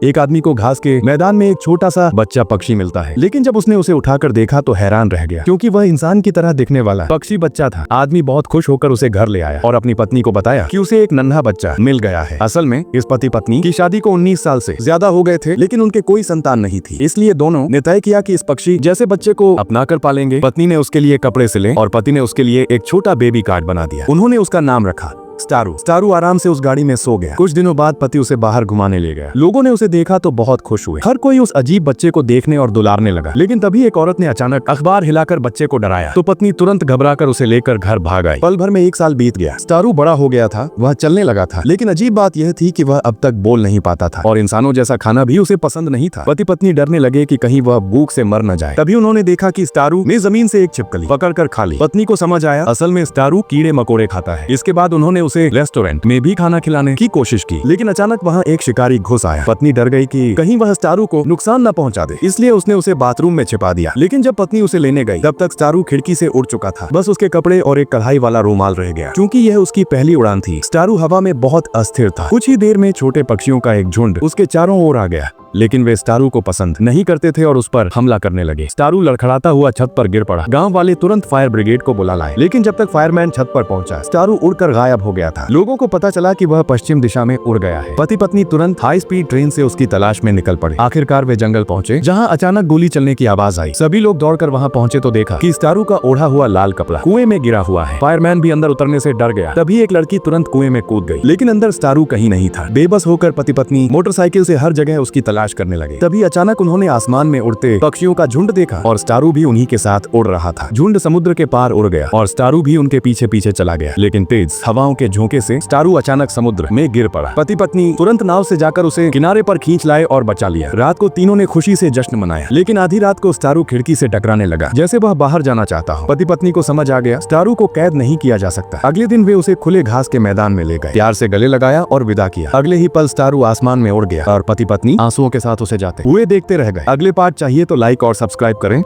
एक आदमी को घास के मैदान में एक छोटा सा बच्चा पक्षी मिलता है, लेकिन जब उसने उसे उठाकर देखा तो हैरान रह गया, क्योंकि वह इंसान की तरह दिखने वाला पक्षी बच्चा था। आदमी बहुत खुश होकर उसे घर ले आया और अपनी पत्नी को बताया कि उसे एक नन्हा बच्चा मिल गया है। असल में इस पति पत्नी की शादी को 19 साल से ज्यादा हो गए थे, लेकिन उनके कोई संतान नहीं थी, इसलिए दोनों ने तय किया कि इस पक्षी जैसे बच्चे को अपना कर पालेंगे। पत्नी ने उसके लिए कपड़े सिले और पति ने उसके लिए एक छोटा बेबी कार्ड बना दिया। उन्होंने उसका नाम रखा स्टारू। स्टारू आराम से उस गाड़ी में सो गया। कुछ दिनों बाद पति उसे बाहर घुमाने ले गया। लोगों ने उसे देखा तो बहुत खुश हुए। हर कोई उस अजीब बच्चे को देखने और दुलारने लगा, लेकिन तभी एक औरत ने अचानक अखबार हिलाकर बच्चे को डराया, तो पत्नी तुरंत घबराकर उसे लेकर घर भाग आई। पल भर में 1 साल बीत गया। स्टारू बड़ा हो गया था, वह चलने लगा था, लेकिन अजीब बात यह थी कि वह अब तक बोल नहीं पाता था और इंसानों जैसा खाना भी उसे पसंद नहीं था। पति पत्नी डरने लगे कि कहीं वह भूख से मर न जाए। तभी उन्होंने देखा कि स्टारू ने जमीन से एक छिपकली पकड़कर खा ली। पत्नी को समझ आया असल में स्टारू कीड़े मकोड़े खाता है। इसके बाद उन्होंने उसे रेस्टोरेंट में भी खाना खिलाने की कोशिश की, लेकिन अचानक वहाँ एक शिकारी घुस आया। पत्नी डर गई कि कहीं वह स्टारू को नुकसान न पहुंचा दे, इसलिए उसने उसे बाथरूम में छिपा दिया। लेकिन जब पत्नी उसे लेने गई तब तक स्टारू खिड़की से उड़ चुका था। बस उसके कपड़े और एक कढ़ाई वाला रुमाल रह गया। क्योंकि यह उसकी पहली उड़ान थी, स्टारू हवा में बहुत अस्थिर था। कुछ ही देर में छोटे पक्षियों का एक झुंड उसके चारों ओर आ गया, लेकिन वे स्टारू को पसंद नहीं करते थे और उस पर हमला करने लगे। स्टारू लड़खड़ाता हुआ छत पर गिर पड़ा। गांव वाले तुरंत फायर ब्रिगेड को बुला लाए, लेकिन जब तक फायरमैन छत पर पहुंचा, स्टारू उड़कर गायब हो गया था। लोगों को पता चला कि वह पश्चिम दिशा में उड़ गया है। पति पत्नी तुरंत हाई स्पीड ट्रेन से उसकी तलाश में निकल पड़े। आखिरकार वे जंगल पहुंचे, जहां अचानक गोली चलने की आवाज आई। सभी लोग दौड़कर वहां पहुंचे तो देखा कि स्टारू का ओढ़ा हुआ लाल कपड़ा कुएं में गिरा हुआ है। फायरमैन भी अंदर उतरने से डर गया। तभी एक लड़की तुरंत कुएं में कूद गई, लेकिन अंदर स्टारू कहीं नहीं था। बेबस होकर पति पत्नी मोटरसाइकिल से हर जगह उसकी तलाश करने लगे। तभी अचानक उन्होंने आसमान में उड़ते पक्षियों का झुंड देखा और स्टारू भी उन्हीं के साथ उड़ रहा था। झुंड समुद्र के पार उड़ गया और स्टारू भी उनके पीछे पीछे चला गया, लेकिन तेज हवाओं के झोंके से स्टारू अचानक समुद्र में गिर पड़ा। पति पत्नी तुरंत नाव से जाकर उसे किनारे पर खींच लाए और बचा लिया। रात को तीनों ने खुशी से जश्न मनाया, लेकिन आधी रात को स्टारू खिड़की से टकराने लगा, जैसे वह बाहर जाना चाहता हो। पति पत्नी को समझ आ गया स्टारू को कैद नहीं किया जा सकता। अगले दिन वे उसे खुले घास के मैदान में ले गए, प्यार से गले लगाया और विदा किया। अगले ही पल स्टारू आसमान में उड़ गया और पति पत्नी आंसुओं के साथ उसे जाते हुए देखते रह गए। अगले पार्ट चाहिए तो लाइक और सब्सक्राइब करें।